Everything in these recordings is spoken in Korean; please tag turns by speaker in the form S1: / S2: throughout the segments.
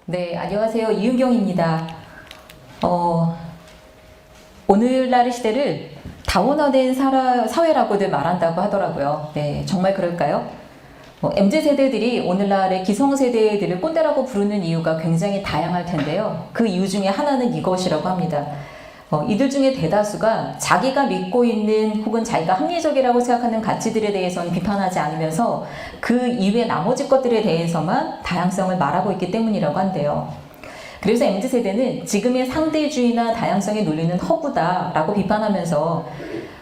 S1: 네, 안녕하세요. 이은경입니다. 오늘날의 시대를 다원화된 사회라고들 말한다고 하더라고요. 네, 정말 그럴까요? MZ세대들이 오늘날의 기성세대들을 꼰대라고 부르는 이유가 굉장히 다양할 텐데요. 그 이유 중에 하나는 이것이라고 합니다. 이들 중에 대다수가 자기가 믿고 있는 혹은 자기가 합리적이라고 생각하는 가치들에 대해서는 비판하지 않으면서 그 이외 나머지 것들에 대해서만 다양성을 말하고 있기 때문이라고 한대요. 그래서 MZ세대는 지금의 상대주의나 다양성에 논리는 허구다라고 비판하면서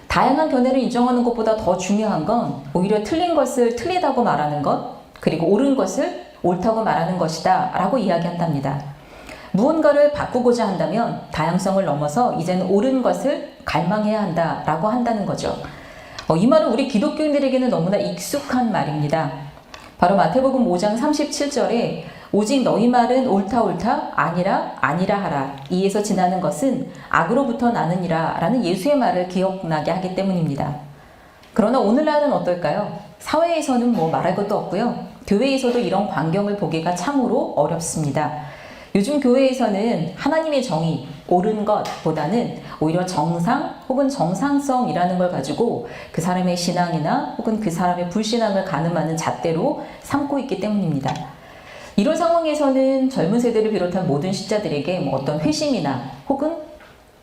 S1: 다양한 견해를 인정하는 것보다 더 중요한 건 오히려 틀린 것을 틀리다고 말하는 것, 그리고 옳은 것을 옳다고 말하는 것이다 라고 이야기한답니다. 무언가를 바꾸고자 한다면 다양성을 넘어서 이제는 옳은 것을 갈망해야 한다라고 한다는 거죠. 이 말은 우리 기독교인들에게는 너무나 익숙한 말입니다. 바로 마태복음 5장 37절에 오직 너희 말은 옳다 아니라 하라. 이에서 지나는 것은 악으로부터 나느니라 라는 예수의 말을 기억나게 하기 때문입니다. 그러나 오늘날은 어떨까요? 사회에서는 말할 것도 없고요. 교회에서도 이런 광경을 보기가 참으로 어렵습니다. 요즘 교회에서는 하나님의 정의, 옳은 것보다는 오히려 정상 혹은 정상성이라는 걸 가지고 그 사람의 신앙이나 혹은 그 사람의 불신앙을 가늠하는 잣대로 삼고 있기 때문입니다. 이런 상황에서는 젊은 세대를 비롯한 모든 신자들에게 어떤 회심이나 혹은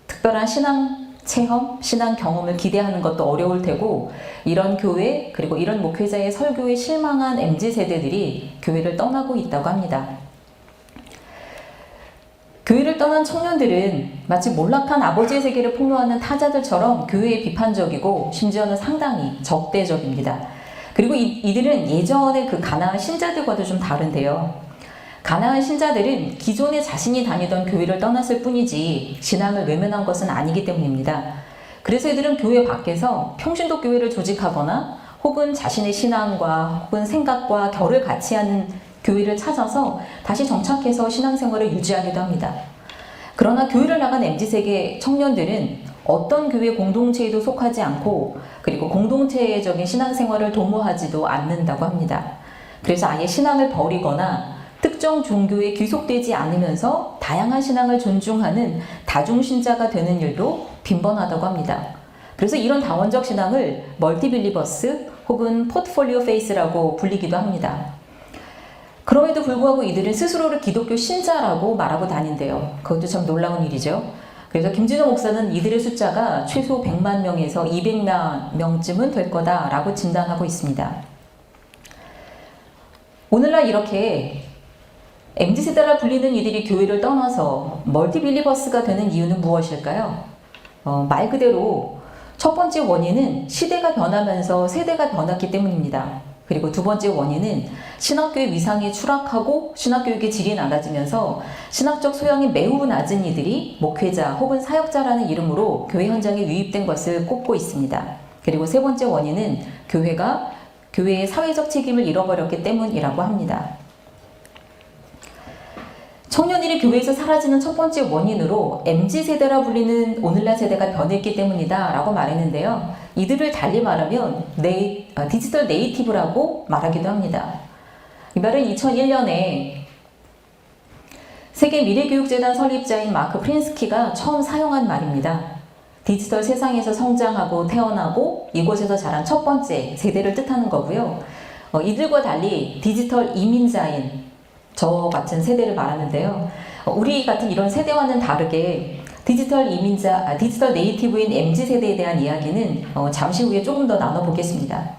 S1: 특별한 신앙 체험, 신앙 경험을 기대하는 것도 어려울 테고 이런 교회 그리고 이런 목회자의 설교에 실망한 MZ세대들이 교회를 떠나고 있다고 합니다. 교회를 떠난 청년들은 마치 몰락한 아버지의 세계를 폭로하는 타자들처럼 교회에 비판적이고 심지어는 상당히 적대적입니다. 그리고 이들은 예전의 그 가나안 신자들과도 좀 다른데요. 가나안 신자들은 기존에 자신이 다니던 교회를 떠났을 뿐이지 신앙을 외면한 것은 아니기 때문입니다. 그래서 이들은 교회 밖에서 평신도 교회를 조직하거나 혹은 자신의 신앙과 혹은 생각과 결을 같이 하는 교회를 찾아서 다시 정착해서 신앙생활을 유지하기도 합니다. 그러나 교회를 나간 MZ세대 청년들은 어떤 교회 공동체에도 속하지 않고 그리고 공동체적인 신앙생활을 도모하지도 않는다고 합니다. 그래서 아예 신앙을 버리거나 특정 종교에 귀속되지 않으면서 다양한 신앙을 존중하는 다중신자가 되는 일도 빈번하다고 합니다. 그래서 이런 다원적 신앙을 멀티빌리버스 혹은 포트폴리오 페이스라고 불리기도 합니다. 그럼에도 불구하고 이들은 스스로를 기독교 신자라고 말하고 다닌대요. 그것도 참 놀라운 일이죠. 그래서 김진호 목사는 이들의 숫자가 최소 100만 명에서 200만 명쯤은 될 거다라고 진단하고 있습니다. 오늘날 이렇게 MZ세대라 불리는 이들이 교회를 떠나서 멀티빌리버스가 되는 이유는 무엇일까요? 말 그대로 첫 번째 원인은 시대가 변하면서 세대가 변했기 때문입니다. 그리고 두 번째 원인은 신학교의 위상이 추락하고 신학교육의 질이 낮아지면서 신학적 소양이 매우 낮은 이들이 목회자 혹은 사역자라는 이름으로 교회 현장에 유입된 것을 꼽고 있습니다. 그리고 세 번째 원인은 교회가 교회의 사회적 책임을 잃어버렸기 때문이라고 합니다. 청년들이 교회에서 사라지는 첫 번째 원인으로 MZ세대라 불리는 오늘날 세대가 변했기 때문이다 라고 말했는데요. 이들을 달리 말하면 디지털 네이티브라고 말하기도 합니다. 이 말은 2001년에 세계 미래교육재단 설립자인 마크 프린스키가 처음 사용한 말입니다. 디지털 세상에서 성장하고 태어나고 이곳에서 자란 첫 번째 세대를 뜻하는 거고요. 이들과 달리 디지털 이민자인 저 같은 세대를 말하는데요. 우리 같은 이런 세대와는 다르게 디지털 네이티브인 MZ세대에 대한 이야기는 잠시 후에 조금 더 나눠보겠습니다.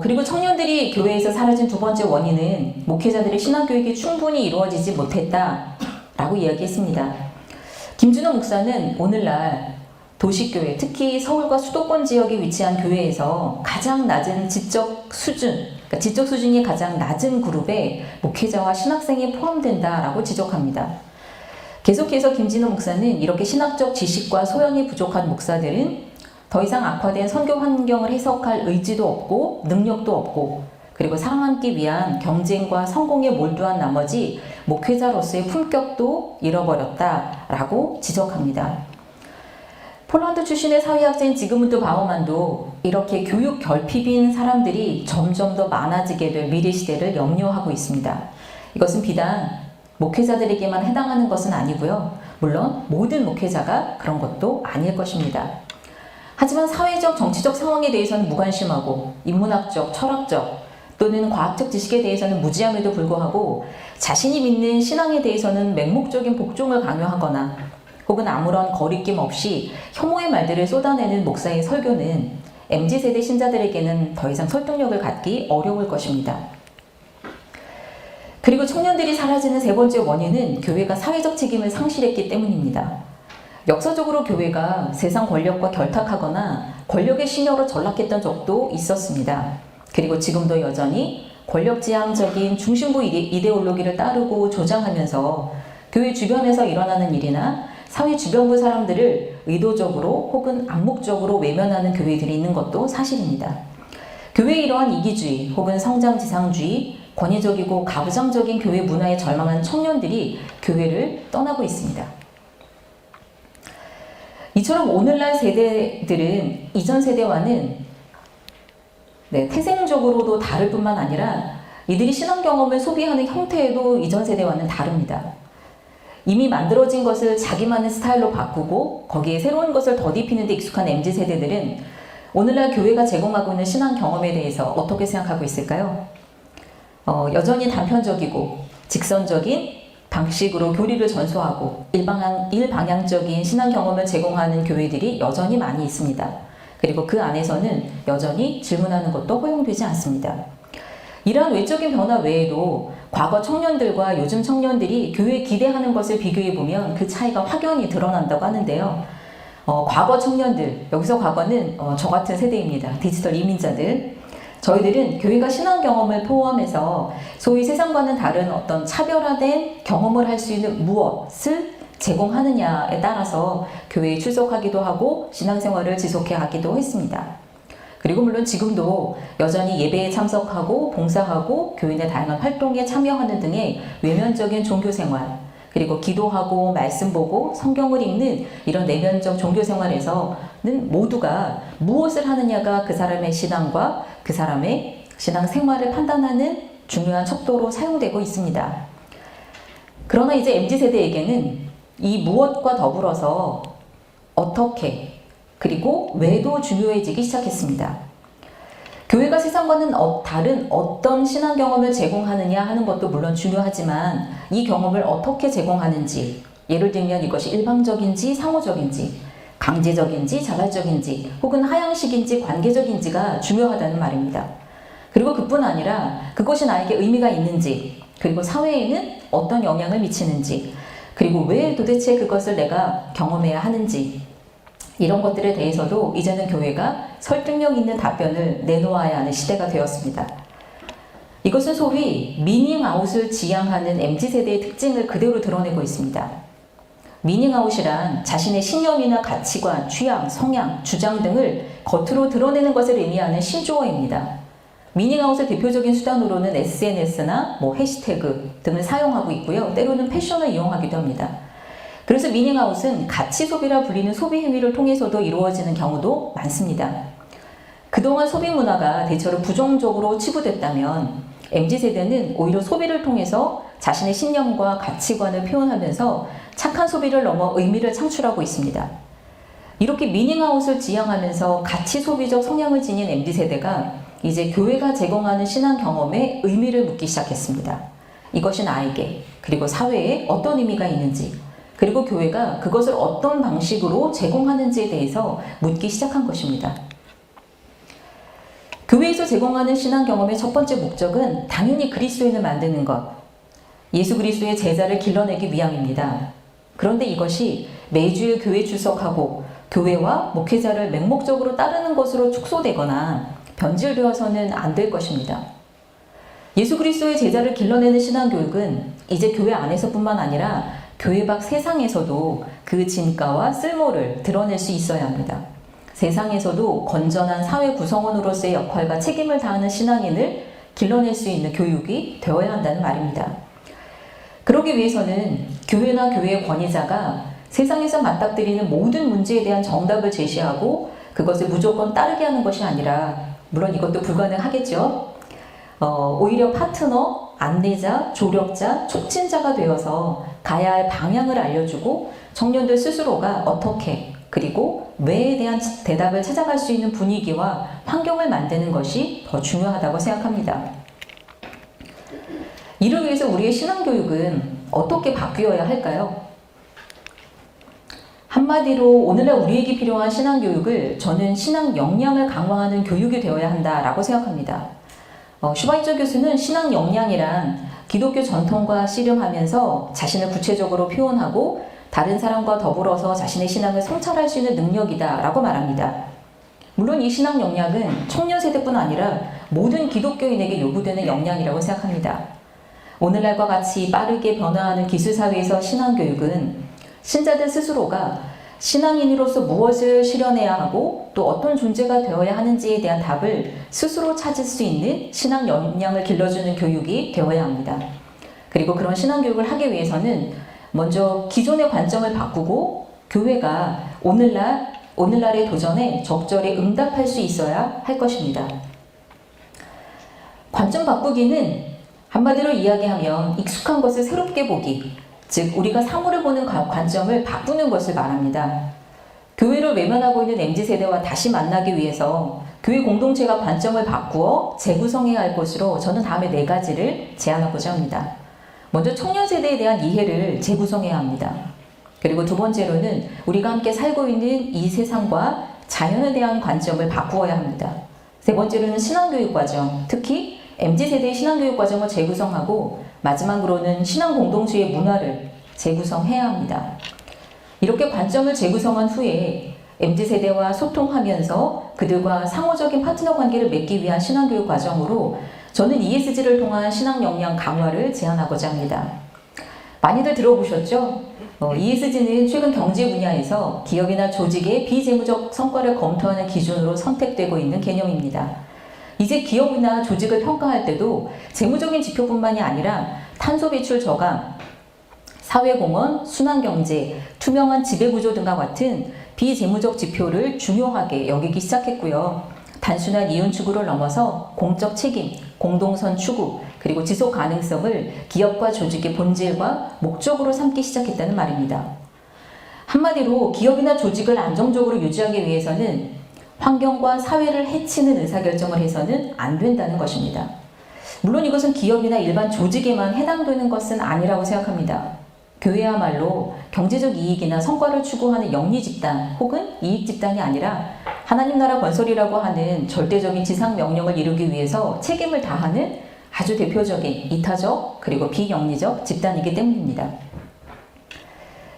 S1: 그리고 청년들이 교회에서 사라진 두 번째 원인은 목회자들의 신앙교육이 충분히 이루어지지 못했다라고 이야기했습니다. 김준호 목사는 오늘날 도시교회, 특히 서울과 수도권 지역에 위치한 교회에서 가장 낮은 지적 수준이 가장 낮은 그룹에 목회자와 신학생이 포함된다라고 지적합니다. 계속해서 김진호 목사는 이렇게 신학적 지식과 소양이 부족한 목사들은 더 이상 악화된 선교 환경을 해석할 의지도 없고 능력도 없고 그리고 사랑하기 위한 경쟁과 성공에 몰두한 나머지 목회자로서의 품격도 잃어버렸다라고 지적합니다. 폴란드 출신의 사회학자인 지그문트 바우만도 이렇게 교육 결핍인 사람들이 점점 더 많아지게 될 미래 시대를 염려하고 있습니다. 이것은 비단 목회자들에게만 해당하는 것은 아니고요. 물론 모든 목회자가 그런 것도 아닐 것입니다. 하지만 사회적, 정치적 상황에 대해서는 무관심하고 인문학적, 철학적 또는 과학적 지식에 대해서는 무지함에도 불구하고 자신이 믿는 신앙에 대해서는 맹목적인 복종을 강요하거나 혹은 아무런 거리낌 없이 혐오의 말들을 쏟아내는 목사의 설교는 MZ세대 신자들에게는 더 이상 설득력을 갖기 어려울 것입니다. 그리고 청년들이 사라지는 세 번째 원인은 교회가 사회적 책임을 상실했기 때문입니다. 역사적으로 교회가 세상 권력과 결탁하거나 권력의 시녀로 전락했던 적도 있었습니다. 그리고 지금도 여전히 권력지향적인 중심부 이데올로기를 따르고 조장하면서 교회 주변에서 일어나는 일이나 사회 주변부 사람들을 의도적으로 혹은 암묵적으로 외면하는 교회들이 있는 것도 사실입니다. 교회의 이러한 이기주의 혹은 성장지상주의, 권위적이고 가부장적인 교회 문화에 절망한 청년들이 교회를 떠나고 있습니다. 이처럼 오늘날 세대들은 이전 세대와는 태생적으로도 다를 뿐만 아니라 이들이 신앙 경험을 소비하는 형태에도 이전 세대와는 다릅니다. 이미 만들어진 것을 자기만의 스타일로 바꾸고 거기에 새로운 것을 덧입히는 데 익숙한 MZ세대들은 오늘날 교회가 제공하고 있는 신앙 경험에 대해서 어떻게 생각하고 있을까요? 여전히 단편적이고 직선적인 방식으로 교리를 전수하고 일방향적인 신앙 경험을 제공하는 교회들이 여전히 많이 있습니다. 그리고 그 안에서는 여전히 질문하는 것도 허용되지 않습니다. 이러한 외적인 변화 외에도 과거 청년들과 요즘 청년들이 교회에 기대하는 것을 비교해보면 그 차이가 확연히 드러난다고 하는데요. 과거 청년들, 여기서 과거는 저 같은 세대입니다. 디지털 이민자들. 저희들은 교회가 신앙 경험을 포함해서 소위 세상과는 다른 어떤 차별화된 경험을 할 수 있는 무엇을 제공하느냐에 따라서 교회에 출석하기도 하고 신앙생활을 지속해 하기도 했습니다. 그리고 물론 지금도 여전히 예배에 참석하고 봉사하고 교회 내 다양한 활동에 참여하는 등의 외면적인 종교생활, 그리고 기도하고 말씀 보고 성경을 읽는 이런 내면적 종교생활에서는 모두가 무엇을 하느냐가 그 사람의 신앙과 그 사람의 신앙생활을 판단하는 중요한 척도로 사용되고 있습니다. 그러나 이제 MZ세대에게는 이 무엇과 더불어서 어떻게 그리고 왜도 중요해지기 시작했습니다. 교회가 세상과는 다른 어떤 신앙 경험을 제공하느냐 하는 것도 물론 중요하지만 이 경험을 어떻게 제공하는지, 예를 들면 이것이 일방적인지 상호적인지, 강제적인지 자발적인지, 혹은 하향식인지 관계적인지가 중요하다는 말입니다. 그리고 그뿐 아니라 그것이 나에게 의미가 있는지, 그리고 사회에는 어떤 영향을 미치는지, 그리고 왜 도대체 그것을 내가 경험해야 하는지, 이런 것들에 대해서도 이제는 교회가 설득력 있는 답변을 내놓아야 하는 시대가 되었습니다. 이것은 소위 미닝아웃을 지향하는 MZ세대의 특징을 그대로 드러내고 있습니다. 미닝아웃이란 자신의 신념이나 가치관, 취향, 성향, 주장 등을 겉으로 드러내는 것을 의미하는 신조어입니다. 미닝아웃의 대표적인 수단으로는 SNS나 해시태그 등을 사용하고 있고요. 때로는 패션을 이용하기도 합니다. 그래서 미닝아웃은 가치 소비라 불리는 소비 행위를 통해서도 이루어지는 경우도 많습니다. 그동안 소비 문화가 대체로 부정적으로 치부됐다면 MZ세대는 오히려 소비를 통해서 자신의 신념과 가치관을 표현하면서 착한 소비를 넘어 의미를 창출하고 있습니다. 이렇게 미닝아웃을 지향하면서 가치 소비적 성향을 지닌 MZ세대가 이제 교회가 제공하는 신앙 경험에 의미를 묻기 시작했습니다. 이것이 나에게 그리고 사회에 어떤 의미가 있는지, 그리고 교회가 그것을 어떤 방식으로 제공하는지에 대해서 묻기 시작한 것입니다. 교회에서 제공하는 신앙 경험의 첫 번째 목적은 당연히 그리스도인을 만드는 것, 예수 그리스도의 제자를 길러내기 위함입니다. 그런데 이것이 매주일 교회 출석하고 교회와 목회자를 맹목적으로 따르는 것으로 축소되거나 변질되어서는 안 될 것입니다. 예수 그리스도의 제자를 길러내는 신앙교육은 이제 교회 안에서뿐만 아니라 교회 밖 세상에서도 그 진가와 쓸모를 드러낼 수 있어야 합니다. 세상에서도 건전한 사회 구성원으로서의 역할과 책임을 다하는 신앙인을 길러낼 수 있는 교육이 되어야 한다는 말입니다. 그러기 위해서는 교회나 교회의 권위자가 세상에서 맞닥뜨리는 모든 문제에 대한 정답을 제시하고 그것을 무조건 따르게 하는 것이 아니라, 물론 이것도 불가능하겠죠. 오히려 파트너 안내자, 조력자, 촉진자가 되어서 가야 할 방향을 알려주고 청년들 스스로가 어떻게 그리고 왜에 대한 대답을 찾아갈 수 있는 분위기와 환경을 만드는 것이 더 중요하다고 생각합니다. 이를 위해서 우리의 신앙교육은 어떻게 바뀌어야 할까요? 한마디로 오늘날 우리에게 필요한 신앙교육을 저는 신앙 역량을 강화하는 교육이 되어야 한다라고 생각합니다. 슈바이처 교수는 신앙 역량이란 기독교 전통과 씨름하면서 자신을 구체적으로 표현하고 다른 사람과 더불어서 자신의 신앙을 성찰할 수 있는 능력이다라고 말합니다. 물론 이 신앙 역량은 청년 세대뿐 아니라 모든 기독교인에게 요구되는 역량이라고 생각합니다. 오늘날과 같이 빠르게 변화하는 기술사회에서 신앙교육은 신자들 스스로가 신앙인으로서 무엇을 실현해야 하고 또 어떤 존재가 되어야 하는지에 대한 답을 스스로 찾을 수 있는 신앙 역량을 길러주는 교육이 되어야 합니다. 그리고 그런 신앙교육을 하기 위해서는 먼저 기존의 관점을 바꾸고 교회가 오늘날의 도전에 적절히 응답할 수 있어야 할 것입니다. 관점 바꾸기는 한마디로 이야기하면 익숙한 것을 새롭게 보기, 즉 우리가 사물을 보는 관점을 바꾸는 것을 말합니다. 교회를 외면하고 있는 MZ세대와 다시 만나기 위해서 교회 공동체가 관점을 바꾸어 재구성해야 할 것으로 저는 다음에 4가지를 제안하고자 합니다. 먼저 청년 세대에 대한 이해를 재구성해야 합니다. 그리고 두 번째로는 우리가 함께 살고 있는 이 세상과 자연에 대한 관점을 바꾸어야 합니다. 세 번째로는 신앙교육 과정, 특히 MZ세대의 신앙교육 과정을 재구성하고 마지막으로는 신앙 공동체의 문화를 재구성해야 합니다. 이렇게 관점을 재구성한 후에 MZ세대와 소통하면서 그들과 상호적인 파트너 관계를 맺기 위한 신앙교육 과정으로 저는 ESG를 통한 신앙 역량 강화를 제안하고자 합니다. 많이들 들어보셨죠? ESG는 최근 경제 분야에서 기업이나 조직의 비재무적 성과를 검토하는 기준으로 선택되고 있는 개념입니다. 이제 기업이나 조직을 평가할 때도 재무적인 지표뿐만이 아니라 탄소 배출 저감, 사회공헌, 순환경제, 투명한 지배구조 등과 같은 비재무적 지표를 중요하게 여기기 시작했고요. 단순한 이윤 추구를 넘어서 공적 책임, 공동선 추구, 그리고 지속 가능성을 기업과 조직의 본질과 목적으로 삼기 시작했다는 말입니다. 한마디로 기업이나 조직을 안정적으로 유지하기 위해서는 환경과 사회를 해치는 의사결정을 해서는 안 된다는 것입니다. 물론 이것은 기업이나 일반 조직에만 해당되는 것은 아니라고 생각합니다. 교회야말로 경제적 이익이나 성과를 추구하는 영리집단 혹은 이익집단이 아니라 하나님 나라 건설이라고 하는 절대적인 지상 명령을 이루기 위해서 책임을 다하는 아주 대표적인 이타적 그리고 비영리적 집단이기 때문입니다.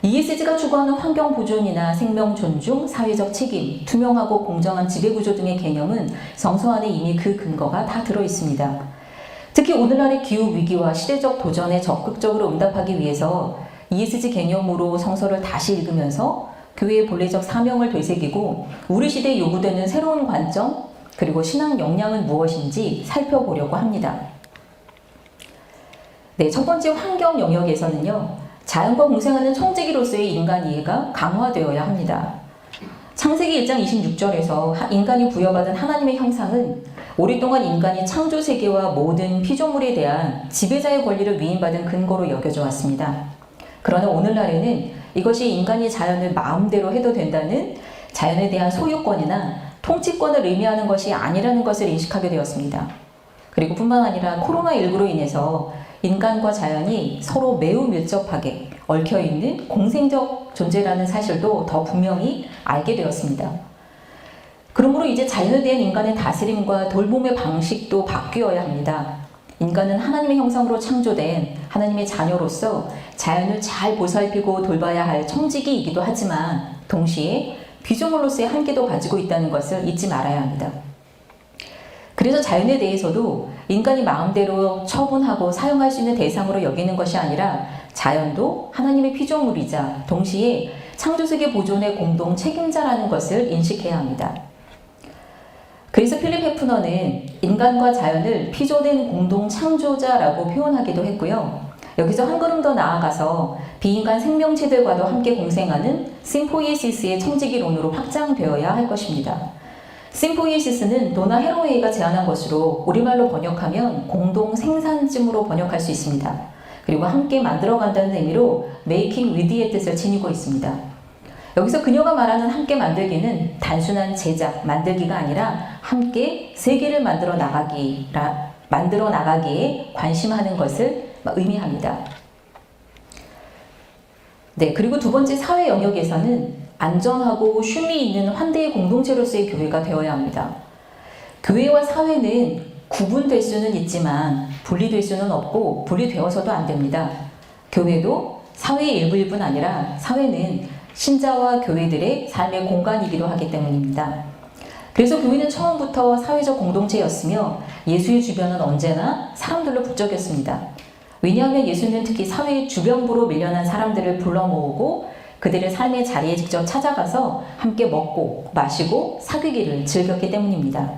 S1: ESG가 추구하는 환경 보존이나 생명 존중, 사회적 책임, 투명하고 공정한 지배구조 등의 개념은 성서 안에 이미 그 근거가 다 들어있습니다. 특히 오늘날의 기후위기와 시대적 도전에 적극적으로 응답하기 위해서 ESG 개념으로 성서를 다시 읽으면서 교회의 본래적 사명을 되새기고 우리 시대에 요구되는 새로운 관점 그리고 신앙 역량은 무엇인지 살펴보려고 합니다. 네, 첫 번째 환경 영역에서는요. 자연과 공생하는 청지기로서의 인간 이해가 강화되어야 합니다. 창세기 1장 26절에서 인간이 부여받은 하나님의 형상은 오랫동안 인간이 창조 세계와 모든 피조물에 대한 지배자의 권리를 위임받은 근거로 여겨져 왔습니다. 그러나 오늘날에는 이것이 인간이 자연을 마음대로 해도 된다는 자연에 대한 소유권이나 통치권을 의미하는 것이 아니라는 것을 인식하게 되었습니다. 그리고 뿐만 아니라 코로나19로 인해서 인간과 자연이 서로 매우 밀접하게 얽혀있는 공생적 존재라는 사실도 더 분명히 알게 되었습니다. 그러므로 이제 자연에 대한 인간의 다스림과 돌봄의 방식도 바뀌어야 합니다. 인간은 하나님의 형상으로 창조된 하나님의 자녀로서 자연을 잘 보살피고 돌봐야 할 청지기이기도 하지만 동시에 피조물로서의 한계도 가지고 있다는 것을 잊지 말아야 합니다. 그래서 자연에 대해서도 인간이 마음대로 처분하고 사용할 수 있는 대상으로 여기는 것이 아니라 자연도 하나님의 피조물이자 동시에 창조세계 보존의 공동 책임자라는 것을 인식해야 합니다. 그래서 필립 해프너는 인간과 자연을 피조된 공동 창조자라고 표현하기도 했고요. 여기서 한 걸음 더 나아가서 비인간 생명체들과도 함께 공생하는 심포이시스의 청지기론으로 확장되어야 할 것입니다. 심포이시스는 도나 헤로웨이가 제안한 것으로 우리말로 번역하면 공동 생산쯤으로 번역할 수 있습니다. 그리고 함께 만들어간다는 의미로 making with의 뜻을 지니고 있습니다. 여기서 그녀가 말하는 함께 만들기는 단순한 제작, 만들기가 아니라 함께 세계를 만들어 나가기에 관심하는 것을 의미합니다. 네, 그리고 두 번째 사회 영역에서는 안전하고 쉼이 있는 환대의 공동체로서의 교회가 되어야 합니다. 교회와 사회는 구분될 수는 있지만 분리될 수는 없고 분리되어서도 안 됩니다. 교회도 사회의 일부일 뿐 아니라 사회는 신자와 교회들의 삶의 공간이기도 하기 때문입니다. 그래서 교회는 처음부터 사회적 공동체였으며 예수의 주변은 언제나 사람들로 북적였습니다. 왜냐하면 예수는 특히 사회의 주변부로 밀려난 사람들을 불러 모으고 그들의 삶의 자리에 직접 찾아가서 함께 먹고 마시고 사귀기를 즐겼기 때문입니다.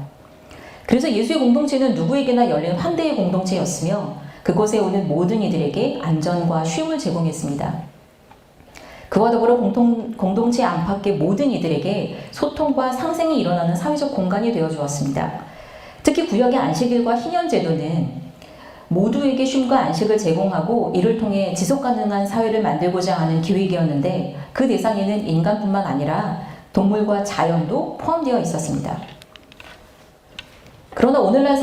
S1: 그래서 예수의 공동체는 누구에게나 열린 환대의 공동체였으며 그곳에 오는 모든 이들에게 안전과 쉼을 제공했습니다. 그와 더불어 공동체 안팎의 모든 이들에게 소통과 상생이 일어나는 사회적 공간이 되어 주었습니다. 특히 구약의 안식일과 희년제도는 모두에게 쉼과 안식을 제공하고 이를 통해 지속가능한 사회를 만들고자 하는 기획이었는데 그 대상에는 인간뿐만 아니라 동물과 자연도 포함되어 있었습니다. 그러나 오늘날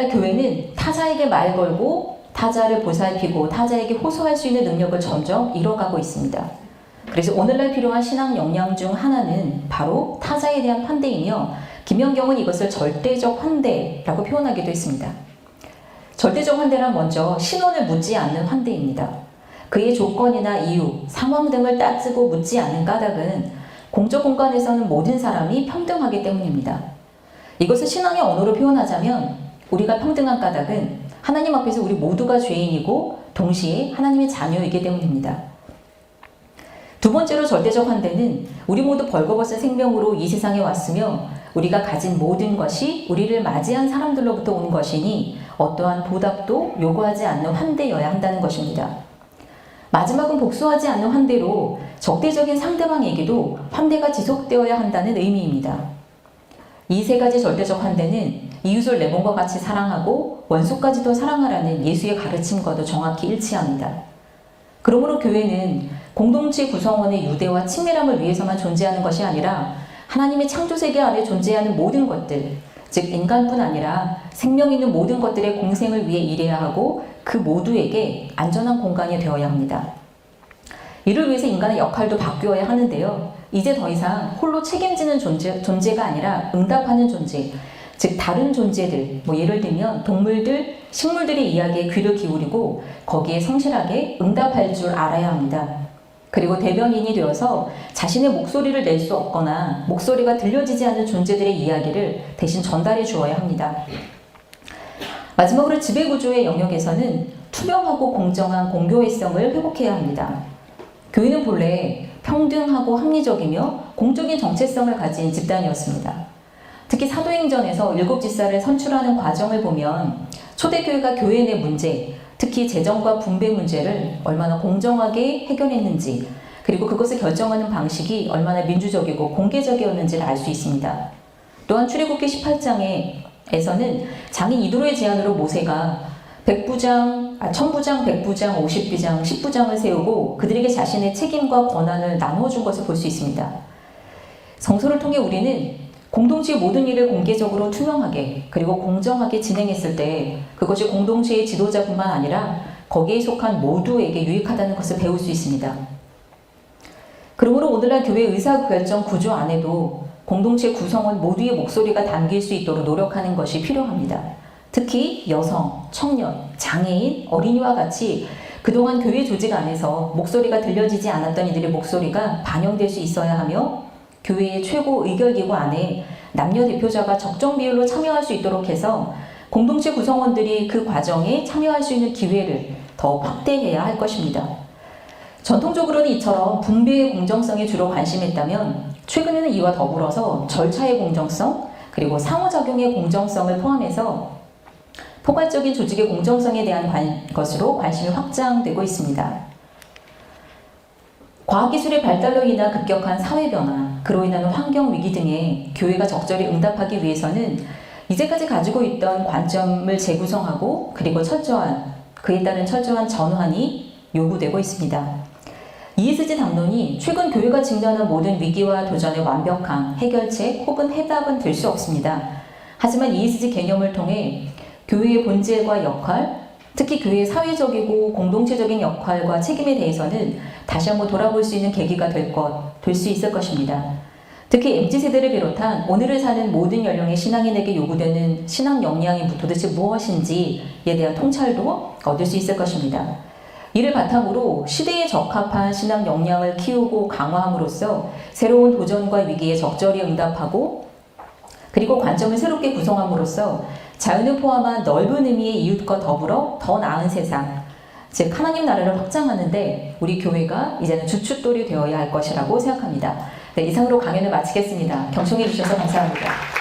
S1: 교회는 타자에게 말 걸고 타자를 보살피고 타자에게 호소할 수 있는 능력을 점점 잃어가고 있습니다. 그래서 오늘날 필요한 신앙 역량 중 하나는 바로 타자에 대한 환대이며 김연경은 이것을 절대적 환대라고 표현하기도 했습니다. 절대적 환대란 먼저 신원을 묻지 않는 환대입니다. 그의 조건이나 이유, 상황 등을 따지고 묻지 않는 까닭은 공적 공간에서는 모든 사람이 평등하기 때문입니다. 이것을 신앙의 언어로 표현하자면 우리가 평등한 까닭은 하나님 앞에서 우리 모두가 죄인이고 동시에 하나님의 자녀이기 때문입니다. 두 번째로 절대적 환대는 우리 모두 벌거벗은 생명으로 이 세상에 왔으며 우리가 가진 모든 것이 우리를 맞이한 사람들로부터 온 것이니 어떠한 보답도 요구하지 않는 환대여야 한다는 것입니다. 마지막은 복수하지 않는 환대로 적대적인 상대방에게도 환대가 지속되어야 한다는 의미입니다. 이 세 가지 절대적 환대는 이웃을 내 몸과 같이 사랑하고 원수까지도 사랑하라는 예수의 가르침과도 정확히 일치합니다. 그러므로 교회는 공동체 구성원의 유대와 친밀함을 위해서만 존재하는 것이 아니라 하나님의 창조세계 안에 존재하는 모든 것들, 즉 인간뿐 아니라 생명 있는 모든 것들의 공생을 위해 일해야 하고 그 모두에게 안전한 공간이 되어야 합니다. 이를 위해서 인간의 역할도 바뀌어야 하는데요. 이제 더 이상 홀로 책임지는 존재가 아니라 응답하는 존재, 즉 다른 존재들, 예를 들면 동물들, 식물들의 이야기에 귀를 기울이고 거기에 성실하게 응답할 줄 알아야 합니다. 그리고 대변인이 되어서 자신의 목소리를 낼 수 없거나 목소리가 들려지지 않는 존재들의 이야기를 대신 전달해 주어야 합니다. 마지막으로 지배구조의 영역에서는 투명하고 공정한 공교회성을 회복해야 합니다. 교회는 본래 평등하고 합리적이며 공적인 정체성을 가진 집단이었습니다. 특히 사도행전에서 7지사를 선출하는 과정을 보면 초대교회가 교회 내 문제, 특히 재정과 분배 문제를 얼마나 공정하게 해결했는지, 그리고 그것을 결정하는 방식이 얼마나 민주적이고 공개적이었는지를 알 수 있습니다. 또한 출애굽기 18장에서는 장인 이도로의 제안으로 모세가 1000부장, 100부장, 50부장, 10부장을 세우고 그들에게 자신의 책임과 권한을 나누어준 것을 볼 수 있습니다. 성서를 통해 우리는 공동체의 모든 일을 공개적으로 투명하게 그리고 공정하게 진행했을 때 그것이 공동체의 지도자뿐만 아니라 거기에 속한 모두에게 유익하다는 것을 배울 수 있습니다. 그러므로 오늘날 교회 의사결정 구조 안에도 공동체 구성원 모두의 목소리가 담길 수 있도록 노력하는 것이 필요합니다. 특히 여성, 청년, 장애인, 어린이와 같이 그동안 교회 조직 안에서 목소리가 들려지지 않았던 이들의 목소리가 반영될 수 있어야 하며 교회의 최고 의결기구 안에 남녀 대표자가 적정 비율로 참여할 수 있도록 해서 공동체 구성원들이 그 과정에 참여할 수 있는 기회를 더 확대해야 할 것입니다. 전통적으로는 이처럼 분배의 공정성에 주로 관심했다면 최근에는 이와 더불어서 절차의 공정성 그리고 상호작용의 공정성을 포함해서 포괄적인 조직의 공정성에 대한 것으로 관심이 확장되고 있습니다. 과학기술의 발달로 인한 급격한 사회 변화, 그로 인한 환경 위기 등에 교회가 적절히 응답하기 위해서는 이제까지 가지고 있던 관점을 재구성하고 그리고 그에 따른 철저한 전환이 요구되고 있습니다. ESG 담론이 최근 교회가 직면한 모든 위기와 도전의 완벽한 해결책 혹은 해답은 될 수 없습니다. 하지만 ESG 개념을 통해 교회의 본질과 역할, 특히 교회의 사회적이고 공동체적인 역할과 책임에 대해서는 다시 한번 돌아볼 수 있는 계기가 될 수 있을 것입니다. 특히 MZ세대를 비롯한 오늘을 사는 모든 연령의 신앙인에게 요구되는 신앙 역량이 도대체 무엇인지에 대한 통찰도 얻을 수 있을 것입니다. 이를 바탕으로 시대에 적합한 신앙 역량을 키우고 강화함으로써 새로운 도전과 위기에 적절히 응답하고 그리고 관점을 새롭게 구성함으로써 자연을 포함한 넓은 의미의 이웃과 더불어 더 나은 세상, 즉 하나님 나라를 확장하는데 우리 교회가 이제는 주춧돌이 되어야 할 것이라고 생각합니다. 네, 이상으로 강연을 마치겠습니다. 경청해 주셔서 감사합니다.